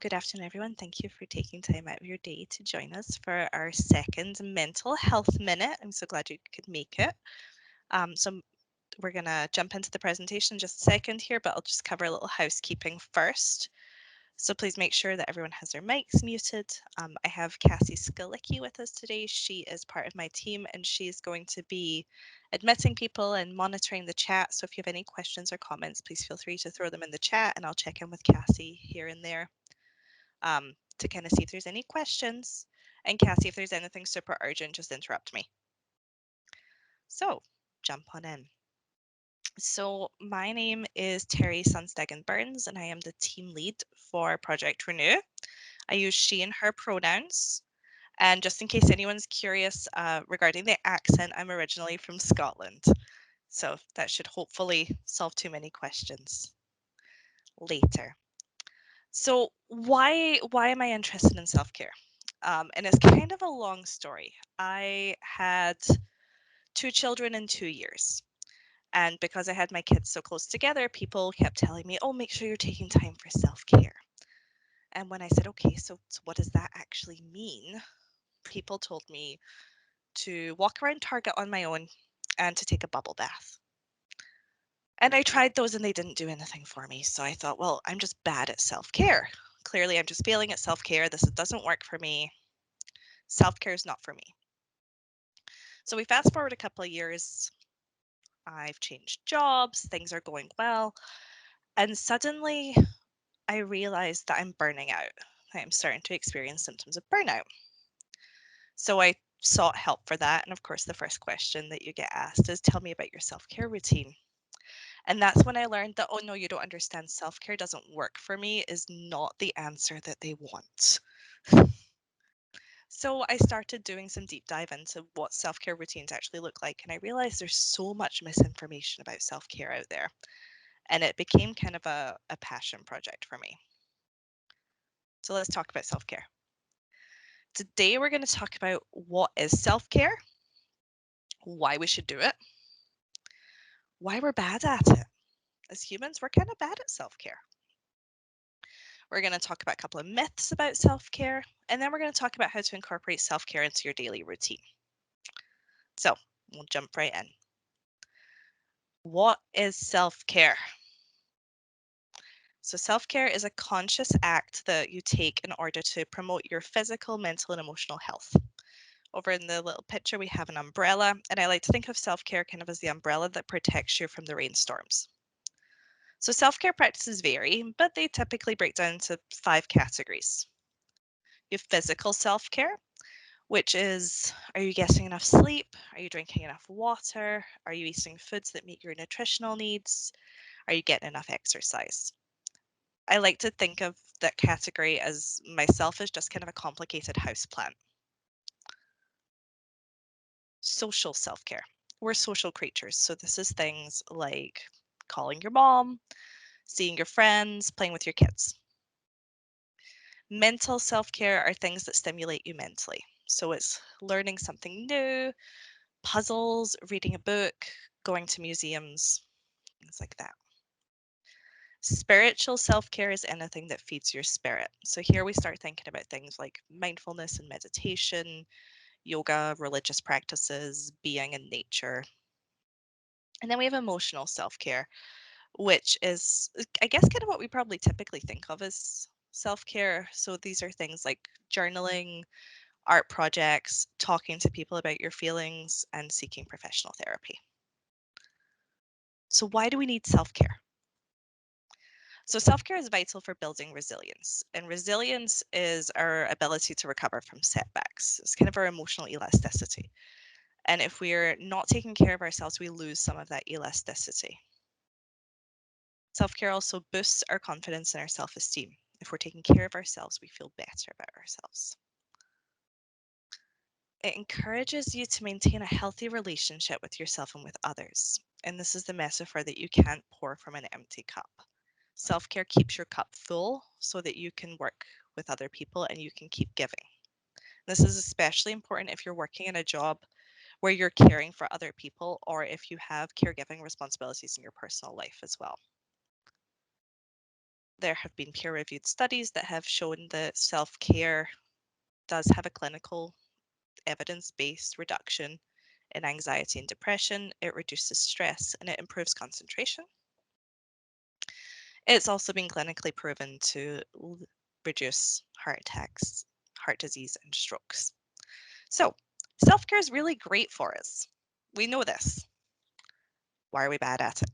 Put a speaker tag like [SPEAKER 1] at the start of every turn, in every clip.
[SPEAKER 1] Good afternoon, everyone. Thank you for taking time out of your day to join us for our second Mental Health Minute. I'm so glad you could make it. So we're going to jump into the presentation in just a second here, but I'll just cover a little housekeeping first. So please make sure that everyone has their mics muted. I have Cassie Skalicki with us today. She is part of my team and she's going to be admitting people and monitoring the chat. So if you have any questions or comments, please feel free to throw them in the chat and I'll check in with Cassie here and there to kind of see if there's any questions. And Cassie, if there's anything super urgent, just interrupt me. So jump on in. So my name is Terry Sunstegen Burns, and I am the team lead for Project Renew. I use she and her pronouns. And just in case anyone's curious regarding the accent, I'm originally from Scotland. So that should hopefully solve too many questions later. So why am I interested in self-care? And it's kind of a long story. I had 2 children in 2 years. And because I had my kids so close together, people kept telling me, oh, make sure you're taking time for self-care. And when I said, okay, so what does that actually mean? People told me to walk around Target on my own and to take a bubble bath. And I tried those and they didn't do anything for me. So I thought, well, I'm just bad at self-care. Clearly, I'm just failing at self-care. This doesn't work for me. Self-care is not for me. So we fast forward a couple of years. I've changed jobs, things are going well. And suddenly I realized that I'm burning out. I'm starting to experience symptoms of burnout. So I sought help for that. And of course, the first question that you get asked is tell me about your self care routine. And that's when I learned that, oh no, you don't understand. Self care doesn't work for me is not the answer that they want. So I started doing some deep dive into what self-care routines actually look like, and I realized there's so much misinformation about self-care out there, and it became kind of a passion project for me. So let's talk about self-care. Today we're going to talk about what is self-care, why we should do it, why we're bad at it. As humans, we're kind of bad at self-care. We're going to talk about a couple of myths about self-care, and then we're going to talk about how to incorporate self-care into your daily routine. So we'll jump right in. What is self-care? So self-care is a conscious act that you take in order to promote your physical, mental, and emotional health. Over in the little picture, we have an umbrella, and I like to think of self-care kind of as the umbrella that protects you from the rainstorms. So self-care practices vary, but they typically break down into 5 categories. You have physical self-care, which is, are you getting enough sleep? Are you drinking enough water? Are you eating foods that meet your nutritional needs? Are you getting enough exercise? I like to think of that category as myself as just kind of a complicated house plant. Social self-care. We're social creatures, so this is things like calling your mom, seeing your friends, playing with your kids. Mental self-care are things that stimulate you mentally. So it's learning something new, puzzles, reading a book, going to museums, things like that. Spiritual self-care is anything that feeds your spirit. So here we start thinking about things like mindfulness and meditation, yoga, religious practices, being in nature. And then we have emotional self-care, which is, I guess, kind of what we probably typically think of as self-care. So these are things like journaling, art projects, talking to people about your feelings, and seeking professional therapy. So why do we need self-care? So self-care is vital for building resilience, and resilience is our ability to recover from setbacks. It's kind of our emotional elasticity. And if we're not taking care of ourselves, we lose some of that elasticity. Self-care also boosts our confidence and our self-esteem. If we're taking care of ourselves, we feel better about ourselves. It encourages you to maintain a healthy relationship with yourself and with others. And this is the metaphor that you can't pour from an empty cup. Self-care keeps your cup full so that you can work with other people and you can keep giving. This is especially important if you're working in a job where you're caring for other people or if you have caregiving responsibilities in your personal life as well. There have been peer-reviewed studies that have shown that self-care does have a clinical evidence-based reduction in anxiety and depression. It reduces stress and it improves concentration. It's also been clinically proven to reduce heart attacks, heart disease, and strokes. So, self-care is really great for us. We know this. Why are we bad at it?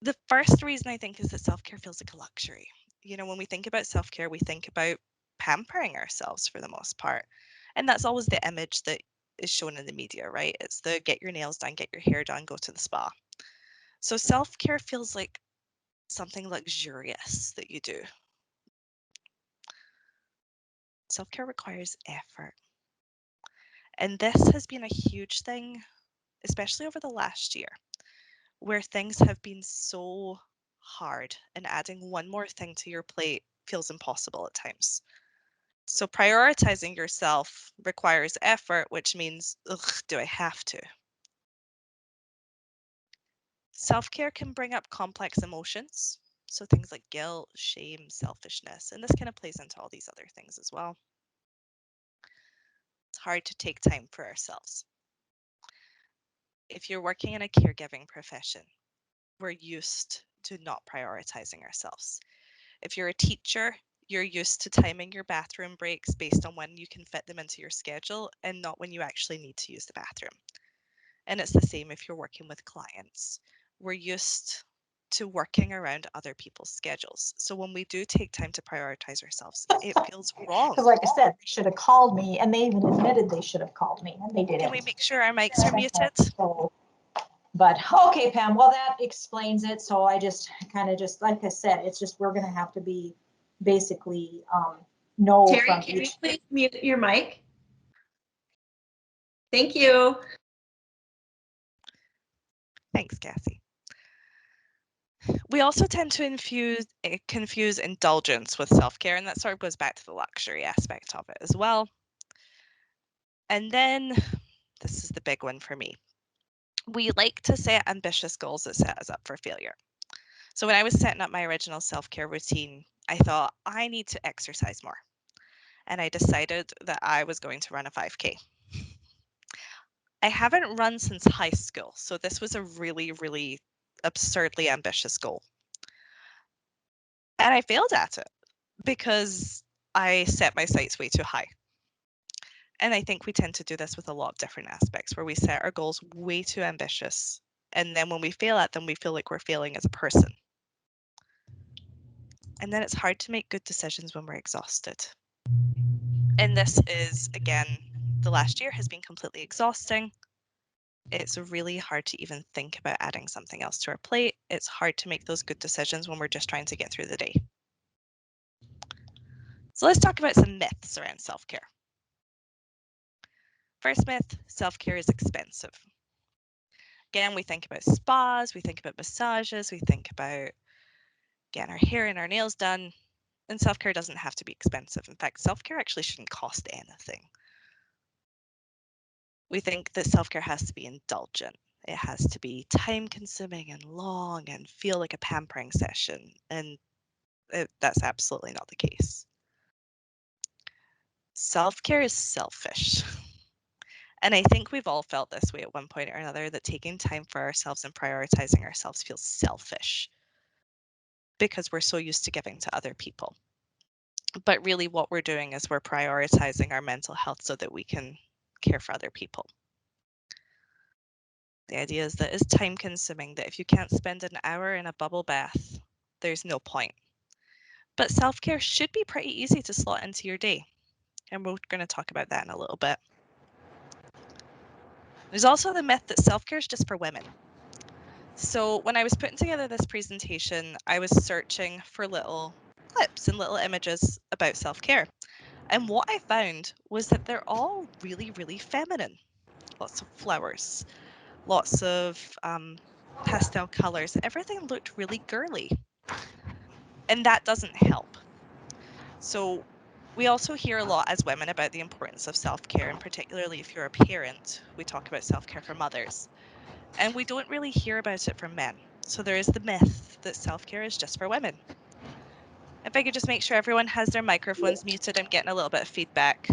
[SPEAKER 1] The first reason I think is that self-care feels like a luxury. You know, when we think about self-care, we think about pampering ourselves for the most part. And that's always the image that is shown in the media, right? It's the get your nails done, get your hair done, go to the spa. So self-care feels like something luxurious that you do. Self-care requires effort. And this has been a huge thing, especially over the last year, where things have been so hard and adding one more thing to your plate feels impossible at times. So prioritizing yourself requires effort, which means, ugh, do I have to? Self-care can bring up complex emotions. So things like guilt, shame, selfishness, and this kind of plays into all these other things as well. It's hard to take time for ourselves. If you're working in a caregiving profession, we're used to not prioritizing ourselves. If you're a teacher, you're used to timing your bathroom breaks based on when you can fit them into your schedule and not when you actually need to use the bathroom. And it's the same if you're working with clients. We're used to working around other people's schedules. So when we do take time to prioritize ourselves, it feels wrong.
[SPEAKER 2] Because like I said, they should have called me, and they even admitted they should have called me, and they didn't.
[SPEAKER 1] Can we make sure our mics are muted?
[SPEAKER 2] So, but okay, Pam, well, that explains it. So I just kind of just, like I said, it's just, we're going to have to be basically know
[SPEAKER 3] Terry,
[SPEAKER 2] from
[SPEAKER 3] can you
[SPEAKER 2] each.
[SPEAKER 3] please mute your mic? Thank you.
[SPEAKER 1] Thanks, Cassie. We also tend to confuse indulgence with self-care, and that sort of goes back to the luxury aspect of it as well. And then, this is the big one for me. We like to set ambitious goals that set us up for failure. So when I was setting up my original self-care routine, I thought I need to exercise more. And I decided that I was going to run a 5K. I haven't run since high school, so this was a really, really absurdly ambitious goal. And I failed at it because I set my sights way too high. And I think we tend to do this with a lot of different aspects where we set our goals way too ambitious. And then when we fail at them, we feel like we're failing as a person. And then it's hard to make good decisions when we're exhausted. And this is, again, the last year has been completely exhausting. It's really hard to even think about adding something else to our plate. It's hard to make those good decisions when we're just trying to get through the day. So let's talk about some myths around self-care. First myth, self-care is expensive. Again, we think about spas, we think about massages, we think about getting our hair and our nails done, and self-care doesn't have to be expensive. In fact, self-care actually shouldn't cost anything. We think that self-care has to be indulgent. It has to be time-consuming and long and feel like a pampering session, and that's absolutely not the case. Self-care is selfish. And I think we've all felt this way at one point or another, that taking time for ourselves and prioritizing ourselves feels selfish because we're so used to giving to other people. But really what we're doing is we're prioritizing our mental health so that we can care for other people. The idea is that it's time consuming, that if you can't spend an hour in a bubble bath, there's no point. But self-care should be pretty easy to slot into your day. And we're going to talk about that in a little bit. There's also the myth that self-care is just for women. So when I was putting together this presentation, I was searching for little clips and little images about self-care. And what I found was that they're all really, really feminine. Lots of flowers, lots of pastel colors. Everything looked really girly. And that doesn't help. So we also hear a lot as women about the importance of self-care, and particularly if you're a parent, we talk about self-care for mothers. And we don't really hear about it from men. So there is the myth that self-care is just for women. If I could just make sure everyone has their microphones muted, I'm getting a little bit of feedback.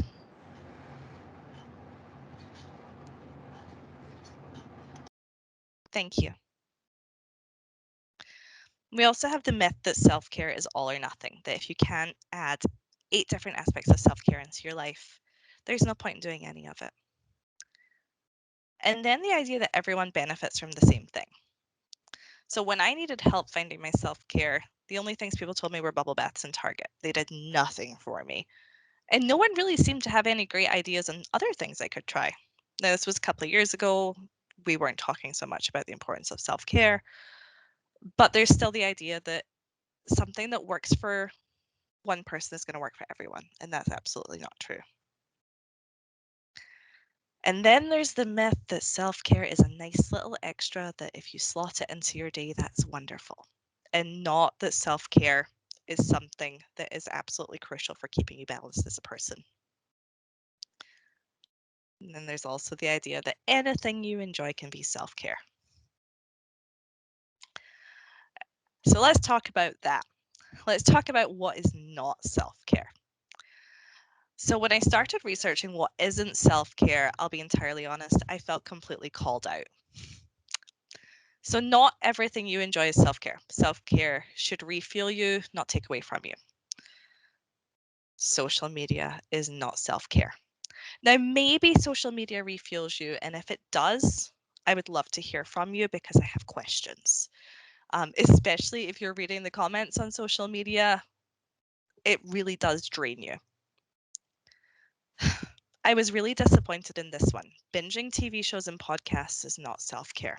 [SPEAKER 1] Thank you. We also have the myth that self-care is all or nothing, that if you can't add 8 different aspects of self-care into your life, there's no point in doing any of it. And then the idea that everyone benefits from the same thing. So when I needed help finding my self-care, the only things people told me were bubble baths and Target. They did nothing for me. And no one really seemed to have any great ideas on other things I could try. Now, this was a couple of years ago. We weren't talking so much about the importance of self-care, but there's still the idea that something that works for one person is going to work for everyone, and that's absolutely not true. And then there's the myth that self-care is a nice little extra that if you slot it into your day, that's wonderful. And not that self-care is something that is absolutely crucial for keeping you balanced as a person. And then there's also the idea that anything you enjoy can be self-care. So let's talk about that. Let's talk about what is not self-care. So when I started researching what isn't self-care, I'll be entirely honest, I felt completely called out. So not everything you enjoy is self-care. Self-care should refuel you, not take away from you. Social media is not self-care. Now, maybe social media refuels you, and if it does, I would love to hear from you because I have questions. Especially if you're reading the comments on social media, it really does drain you. I was really disappointed in this one. Binging TV shows and podcasts is not self-care.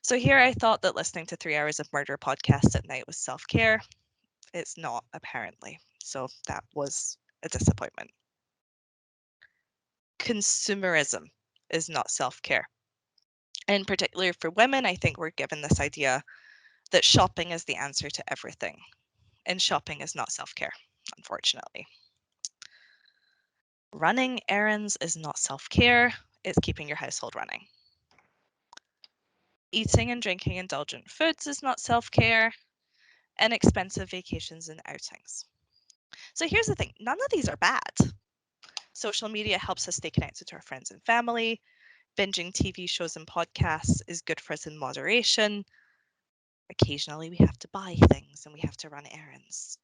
[SPEAKER 1] So here I thought that listening to 3 hours of murder podcasts at night was self-care. It's not, apparently. So that was a disappointment. Consumerism is not self-care. In particular for women, I think we're given this idea that shopping is the answer to everything. And shopping is not self-care, unfortunately. Running errands is not self-care, it's keeping your household running. Eating and drinking indulgent foods is not self-care, and expensive vacations and outings. So here's the thing, none of these are bad. Social media helps us stay connected to our friends and family. Binging TV shows and podcasts is good for us in moderation. Occasionally we have to buy things and we have to run errands.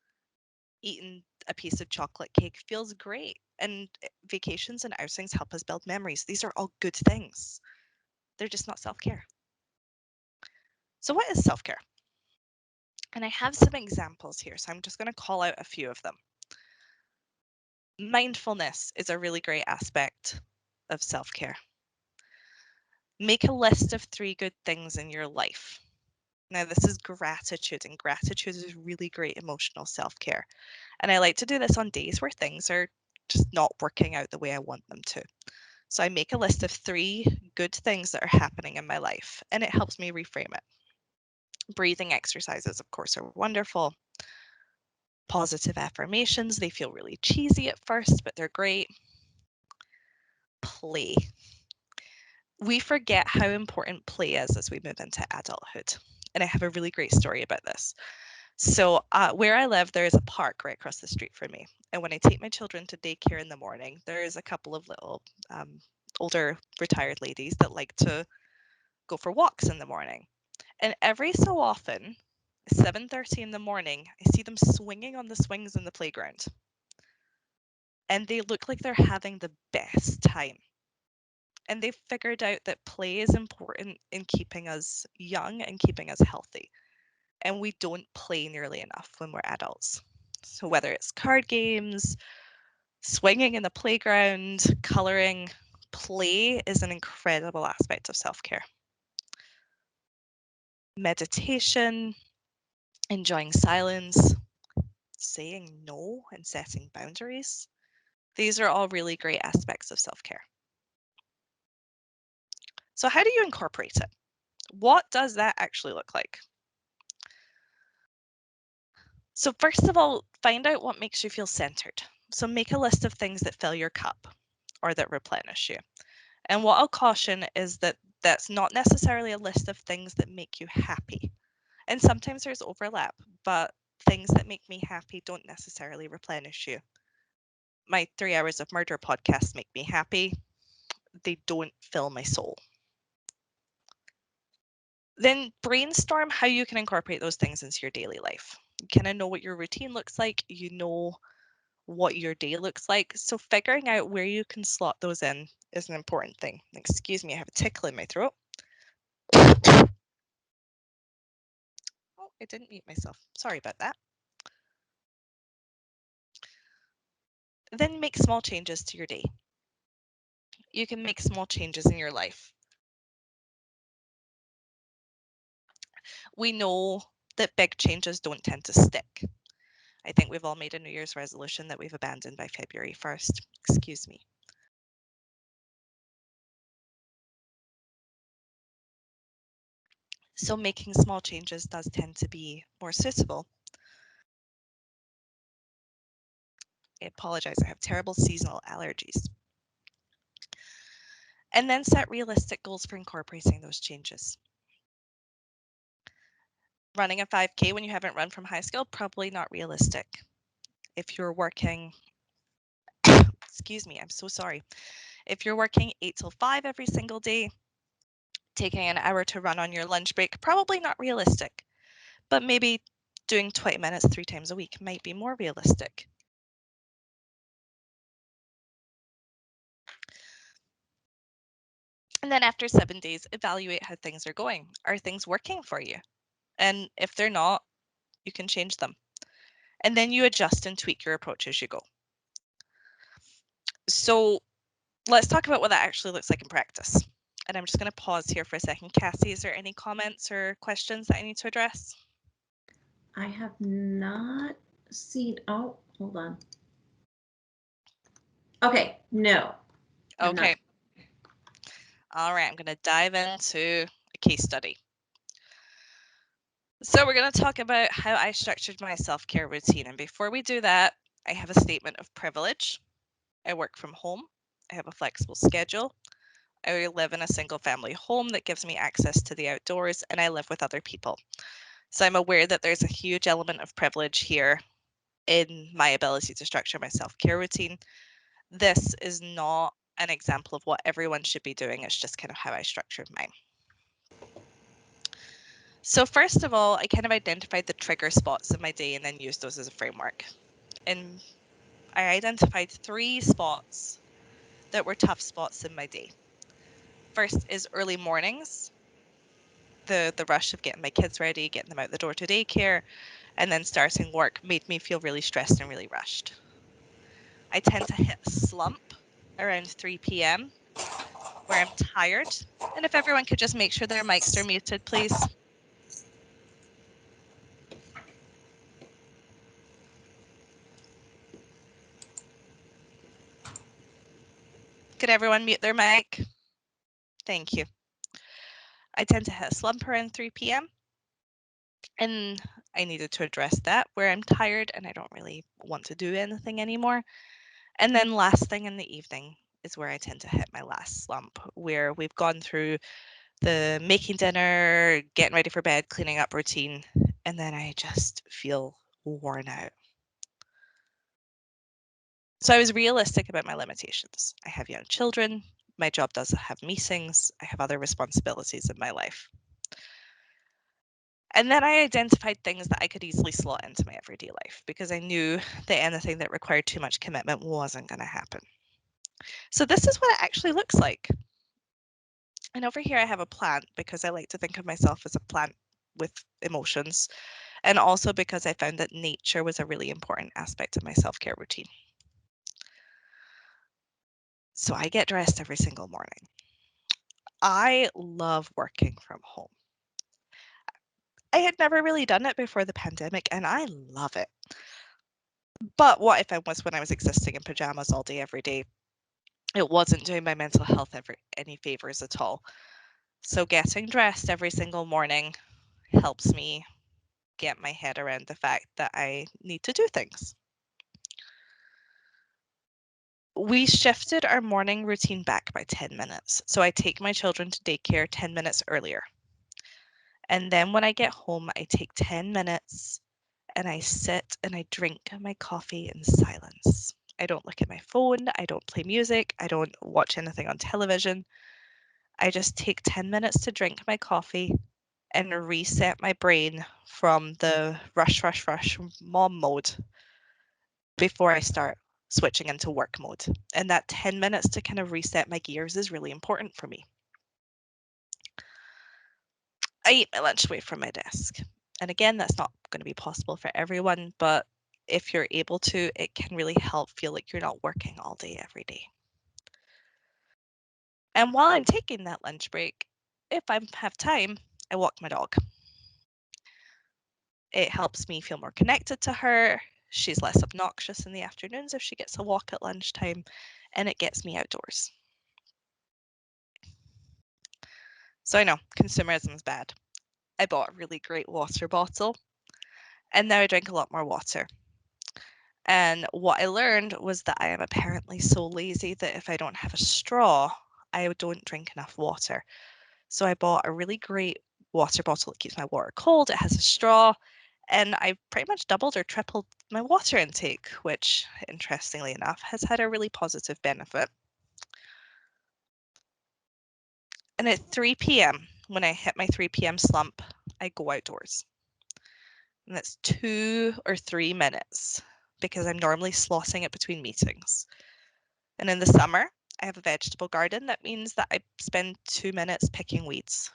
[SPEAKER 1] Eating a piece of chocolate cake feels great, and vacations and outings help us build memories. These are all good things. They're just not self-care. So what is self-care? And I have some examples here, so I'm just going to call out a few of them. Mindfulness is a really great aspect of self-care. Make a list of 3 good things in your life. Now, this is gratitude, and gratitude is really great emotional self-care. And I like to do this on days where things are just not working out the way I want them to. So I make a list of 3 good things that are happening in my life, and it helps me reframe it. Breathing exercises, of course, are wonderful. Positive affirmations, they feel really cheesy at first, but they're great. Play. We forget how important play is as we move into adulthood. And I have a really great story about this. So, where I live, there is a park right across the street from me. And when I take my children to daycare in the morning, there is a couple of little older retired ladies that like to go for walks in the morning. And every so often, 7:30 in the morning, I see them swinging on the swings in the playground. And they look like they're having the best time. And they've figured out that play is important in keeping us young and keeping us healthy. And we don't play nearly enough when we're adults. So whether it's card games, swinging in the playground, coloring, play is an incredible aspect of self-care. Meditation, enjoying silence, saying no and setting boundaries. These are all really great aspects of self-care. So how do you incorporate it? What does that actually look like? So first of all, find out what makes you feel centered. So make a list of things that fill your cup or that replenish you. And what I'll caution is that That's not necessarily a list of things that make you happy. And sometimes there's overlap, but things that make me happy don't necessarily replenish you. My 3 hours of murder podcast make me happy. They don't fill my soul. Then brainstorm how you can incorporate those things into your daily life. You kind of know what your routine looks like, you know what your day looks like. So figuring out where you can slot those in is an important thing. Excuse me, I have a tickle in my throat. Oh, I didn't mute myself. Sorry about that. Then make small changes to your day. You can make small changes in your life. We know that big changes don't tend to stick. I think we've all made a New Year's resolution that we've abandoned by February 1st. Excuse me. So making small changes does tend to be more suitable. I apologize, I have terrible seasonal allergies. And then set realistic goals for incorporating those changes. Running a 5K when you haven't run from high school, probably not realistic. If you're working, excuse me, I'm so sorry. If you're working 8 till 5 every single day, taking an hour to run on your lunch break, probably not realistic. But maybe doing 20 minutes 3 times a week might be more realistic. And then after 7 days, evaluate how things are going. Are things working for you? And if they're not, you can change them. And then you adjust and tweak your approach as you go. So let's talk about what that actually looks like in practice. And I'm just going to pause here for a second. Cassie, is there any comments or questions that I need to address?
[SPEAKER 3] I have not seen. Oh, hold on. Okay, no, I'm not.
[SPEAKER 1] Okay. All right, I'm going to dive into a case study. So we're going to talk about how I structured my self-care routine. And before we do that, I have a statement of privilege. I work from home. I have a flexible schedule. I live in a single family home that gives me access to the outdoors, and I live with other people. So I'm aware that there's a huge element of privilege here in my ability to structure my self-care routine. This is not an example of what everyone should be doing. It's just kind of how I structured mine. So first of all, I kind of identified the trigger spots in my day and then used those as a framework. And I identified 3 spots that were tough spots in my day. First is early mornings, the rush of getting my kids ready, getting them out the door to daycare, and then starting work made me feel really stressed and really rushed. I tend to hit a slump around 3 p.m. where I'm tired. And if everyone could just make sure their mics are muted, please. Could everyone mute their mic? Thank you. I tend to hit a slump around 3 p.m. And I needed to address that where I'm tired and I don't really want to do anything anymore. And then last thing in the evening is where I tend to hit my last slump, where we've gone through the making dinner, getting ready for bed, cleaning up routine, and then I just feel worn out. So I was realistic about my limitations. I have young children, my job does have meetings, I have other responsibilities in my life. And then I identified things that I could easily slot into my everyday life because I knew that anything that required too much commitment wasn't going to happen. So this is what it actually looks like. And over here I have a plant because I like to think of myself as a plant with emotions, and also because I found that nature was a really important aspect of my self-care routine. So I get dressed every single morning. I love working from home. I had never really done it before the pandemic and I love it. But what I found was when I was existing in pajamas all day, every day, it wasn't doing my mental health any favors at all. So getting dressed every single morning helps me get my head around the fact that I need to do things. We shifted our morning routine back by 10 minutes. So I take my children to daycare 10 minutes earlier. And then when I get home, I take 10 minutes and I sit and I drink my coffee in silence. I don't look at my phone, I don't play music, I don't watch anything on television. I just take 10 minutes to drink my coffee and reset my brain from the rush, rush, rush mom mode before I start switching into work mode. And that 10 minutes to kind of reset my gears is really important for me. I eat my lunch away from my desk. And again, that's not going to be possible for everyone, but if you're able to, it can really help feel like you're not working all day every day. And while I'm taking that lunch break, if I have time, I walk my dog. It helps me feel more connected to her. She's less obnoxious in the afternoons if she gets a walk at lunchtime, and it gets me outdoors. So I know consumerism is bad. I bought a really great water bottle, and now I drink a lot more water. And what I learned was that I am apparently so lazy that if I don't have a straw, I don't drink enough water. So I bought a really great water bottle that keeps my water cold. It has a straw, and I pretty much doubled or tripled my water intake, which, interestingly enough, has had a really positive benefit. And at 3 p.m., when I hit my 3 p.m. slump, I go outdoors. And that's 2 or 3 minutes because I'm normally slotting it between meetings. And in the summer, I have a vegetable garden. That means that I spend 2 minutes picking weeds.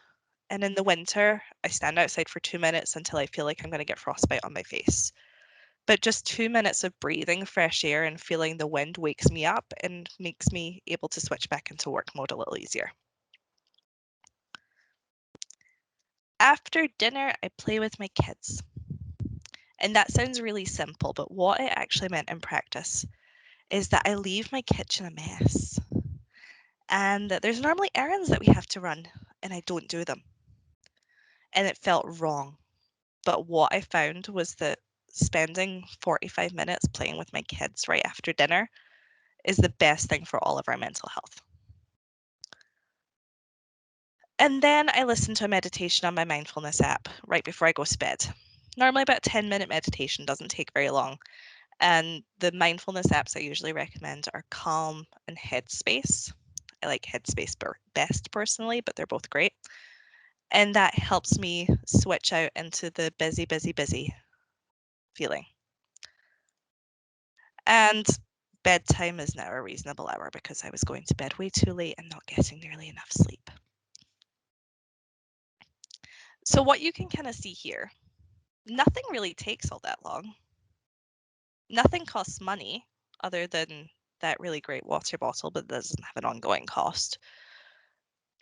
[SPEAKER 1] And in the winter, I stand outside for 2 minutes until I feel like I'm going to get frostbite on my face. But just 2 minutes of breathing fresh air and feeling the wind wakes me up and makes me able to switch back into work mode a little easier. After dinner, I play with my kids. And that sounds really simple, but what it actually meant in practice is that I leave my kitchen a mess. And there's normally errands that we have to run, and I don't do them. And it felt wrong. But what I found was that spending 45 minutes playing with my kids right after dinner is the best thing for all of our mental health. And then I listen to a meditation on my mindfulness app right before I go to bed. Normally about a 10-minute meditation, doesn't take very long. And the mindfulness apps I usually recommend are Calm and Headspace. I like Headspace best personally, but they're both great. And that helps me switch out into the busy, busy, busy feeling. And bedtime is now a reasonable hour because I was going to bed way too late and not getting nearly enough sleep. So what you can kind of see here, nothing really takes all that long. Nothing costs money other than that really great water bottle, but doesn't have an ongoing cost.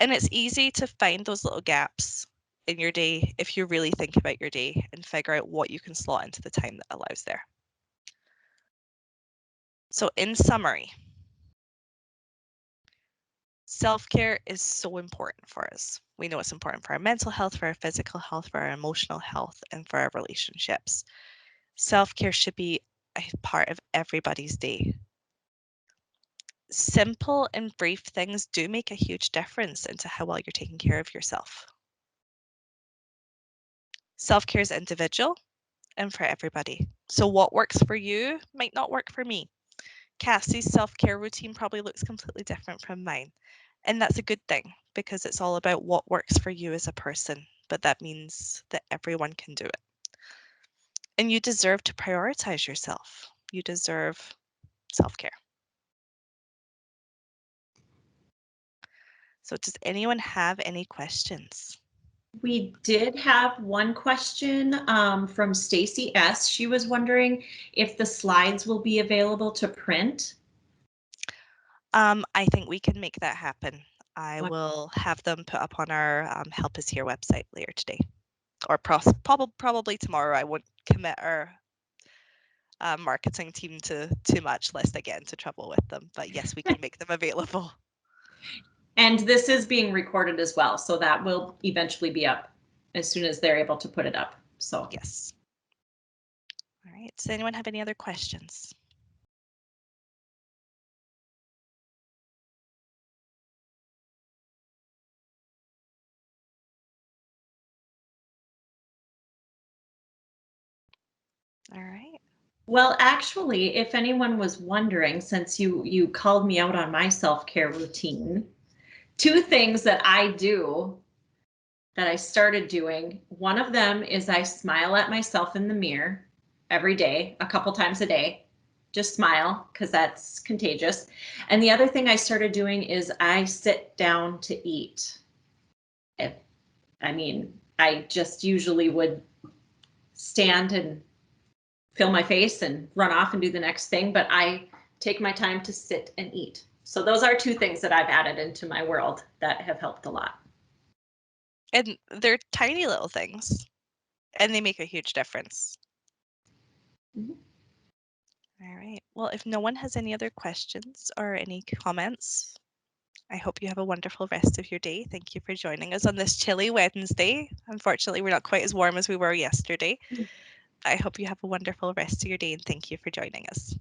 [SPEAKER 1] And it's easy to find those little gaps in your day if you really think about your day and figure out what you can slot into the time that allows there. So in summary, self-care is so important for us. We know it's important for our mental health, for our physical health, for our emotional health, and for our relationships. Self-care should be a part of everybody's day. Simple and brief things do make a huge difference into how well you're taking care of yourself. Self-care is individual and for everybody. So what works for you might not work for me. Cassie's self-care routine probably looks completely different from mine. And that's a good thing because it's all about what works for you as a person, but that means that everyone can do it. And you deserve to prioritize yourself. You deserve self-care. So does anyone have any questions?
[SPEAKER 3] We did have one question from Stacy S. She was wondering if the slides will be available to print.
[SPEAKER 1] I think we can make that happen. I will have them put up on our Help Us Here website later today, or probably tomorrow. I won't commit our marketing team to too much lest I get into trouble with them. But yes, we can make them available.
[SPEAKER 3] And this is being recorded as well, so that will eventually be up as soon as they're able to put it up. So
[SPEAKER 1] Yes. All right. Does anyone have any other questions? All right.
[SPEAKER 3] Well, actually, if anyone was wondering, since you called me out on my self-care routine, two things that I do that I started doing. One of them is I smile at myself in the mirror every day, a couple times a day. Just smile because that's contagious. And the other thing I started doing is I sit down to eat. If, I mean, I just usually would stand and fill my face and run off and do the next thing, but I take my time to sit and eat. So those are two things that I've added into my world that have helped a lot.
[SPEAKER 1] And they're tiny little things, and they make a huge difference.
[SPEAKER 3] Mhm.
[SPEAKER 1] All right. Well, if no one has any other questions or any comments, I hope you have a wonderful rest of your day. Thank you for joining us on this chilly Wednesday. Unfortunately, we're not quite as warm as we were yesterday. I hope you have a wonderful rest of your day and thank you for joining us.